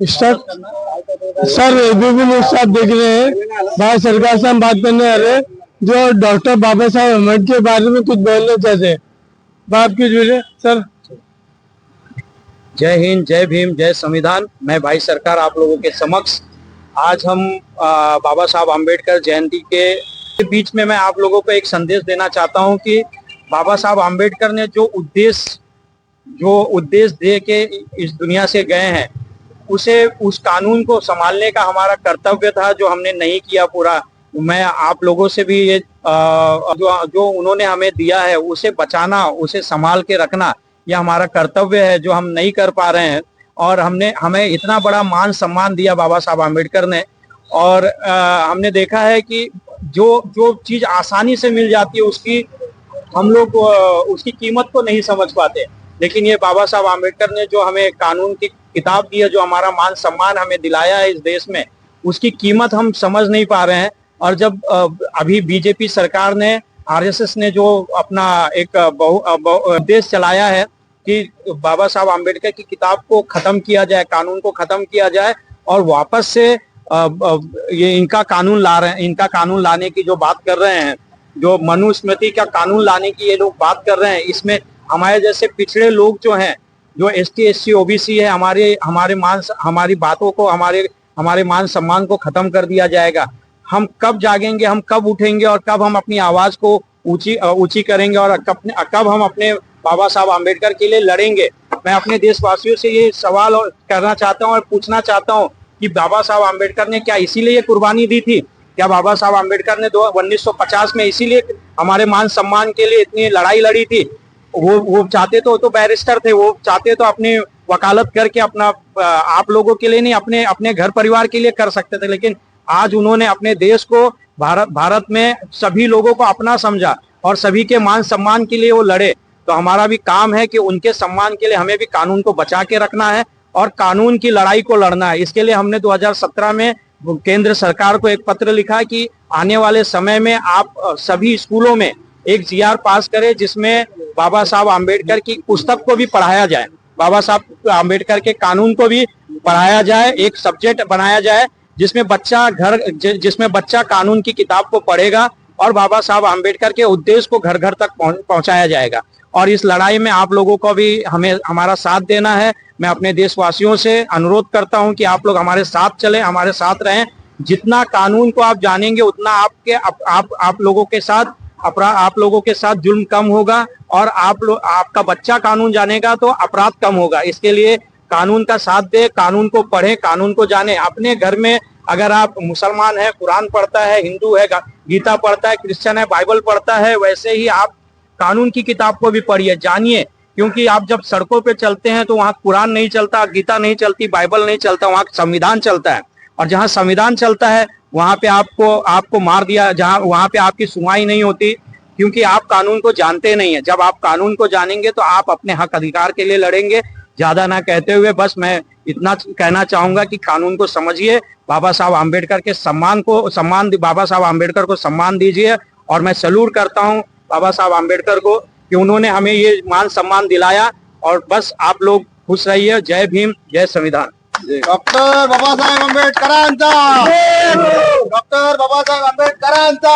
Sir ABP news से आप देख रहे हैं, भारत सरकार से हम बात करने आ रहे हैं जो डॉक्टर बाबा साहब अम्बेडकर के बारे में कुछ बोलना चाहते हैं। बात कीजिए सर। जय हिंद, जय भीम, जय संविधान। मैं भाई सरकार आप लोगों के समक्ष आज हम बाबा साहब अम्बेडकर जयंती के बीच में मैं आप लोगों को एक संदेश देना चाहता हूं कि बाबा साहब अम्बेडकर ने जो उद्देश्य दे के इस दुनिया से गए हैं, उस कानून को संभालने का हमारा कर्तव्य था जो हमने नहीं किया पूरा। मैं आप लोगों से भी ये जो उन्होंने हमें दिया है उसे बचाना, उसे संभाल के रखना, यह हमारा कर्तव्य है जो हम नहीं कर पा रहे हैं। और हमें इतना बड़ा मान सम्मान दिया बाबा साहब अम्बेडकर ने, और हमने देखा है कि जो चीज आसानी से मिल जाती है उसकी हम लोग उसकी कीमत को नहीं समझ पाते। लेकिन ये बाबा साहब अम्बेडकर ने जो हमें कानून की किताब दी है, जो हमारा मान सम्मान हमें दिलाया है इस देश में, उसकी कीमत हम समझ नहीं पा रहे हैं। और जब अभी बीजेपी सरकार ने, आरएसएस ने जो अपना एक उद्देश्य चलाया है कि बाबा साहब अम्बेडकर की किताब को खत्म किया जाए, कानून को खत्म किया जाए और वापस से ये इनका कानून ला रहे हैं, इनका कानून लाने की जो बात कर रहे हैं, जो मनुस्मृति का कानून लाने की ये लोग बात कर रहे हैं, इसमें हमारे जैसे पिछड़े लोग जो हैं, जो एसटी एससी ओबीसी है, हमारी बातों को, हमारे मान सम्मान को खत्म कर दिया जाएगा। हम कब जागेंगे, हम कब उठेंगे और कब हम अपनी आवाज को ऊंची करेंगे और कब हम अपने बाबा साहब अम्बेडकर के लिए लड़ेंगे। मैं अपने देशवासियों से ये सवाल करना चाहता हूँ और पूछना चाहता हूँ कि बाबा साहब अम्बेडकर ने क्या इसीलिए कुर्बानी दी थी? क्या बाबा साहब अम्बेडकर ने 1950 में इसीलिए हमारे मान सम्मान के लिए इतनी लड़ाई लड़ी थी? वो चाहते तो बैरिस्टर थे, वो चाहते तो अपनी वकालत करके अपना आप लोगों के लिए नहीं, अपने घर परिवार के लिए कर सकते थे। लेकिन आज उन्होंने अपने देश को, भारत में सभी लोगों को अपना समझा और सभी के मान सम्मान के लिए वो लड़े। तो हमारा भी काम है कि उनके सम्मान के लिए हमें भी कानून को बचा के रखना है और कानून की लड़ाई को लड़ना है। इसके लिए हमने 2017 में केंद्र सरकार को एक पत्र लिखा कि आने वाले समय में आप सभी स्कूलों में एक जीआर पास करें जिसमें बाबा साहब अम्बेडकर की पुस्तक को भी पढ़ाया जाए, बाबा साहब अम्बेडकर के कानून को भी पढ़ाया जाए, एक सब्जेक्ट बनाया जाए जिसमें बच्चा कानून की किताब को पढ़ेगा और बाबा साहब अम्बेडकर के उद्देश्य को घर घर तक पहुंचाया जाएगा। और इस लड़ाई में आप लोगों को भी हमारा साथ देना है। मैं अपने देशवासियों से अनुरोध करता हूं कि आप लोग हमारे साथ चलें, हमारे साथ रहें। जितना कानून को आप जानेंगे उतना आप लोगों के साथ जुल्म कम होगा और आपका बच्चा कानून जानेगा तो अपराध कम होगा। इसके लिए कानून का साथ दे, कानून को पढ़े, कानून को जाने। अपने घर में अगर आप मुसलमान है, कुरान पढ़ता है, हिंदू है, गीता पढ़ता है, क्रिश्चियन है, बाइबल पढ़ता है, वैसे ही आप कानून की किताब को भी पढ़िए, जानिए। क्योंकि आप जब सड़कों पे चलते हैं तो वहाँ कुरान नहीं चलता, गीता नहीं चलती, बाइबल नहीं चलता, वहाँ संविधान चलता है। और जहाँ संविधान चलता है वहाँ पे आपको मार दिया, वहाँ पे आपकी सुनवाई नहीं होती, क्योंकि आप कानून को जानते नहीं है। जब आप कानून को जानेंगे तो आप अपने हक अधिकार के लिए लड़ेंगे। ज्यादा ना कहते हुए बस मैं इतना कहना चाहूंगा कि कानून को समझिए, बाबा साहब अम्बेडकर के बाबा साहब अम्बेडकर को सम्मान दीजिए। और मैं सैल्यूट करता हूं बाबा साहब अम्बेडकर को कि उन्होंने हमें ये मान सम्मान दिलाया। और बस आप लोग खुश रहिए। जय भीम, जय संविधान। डॉक्टर बाबासाहेब आंबेडकरांचा, डॉक्टर बाबासाहेब आंबेडकरांचा।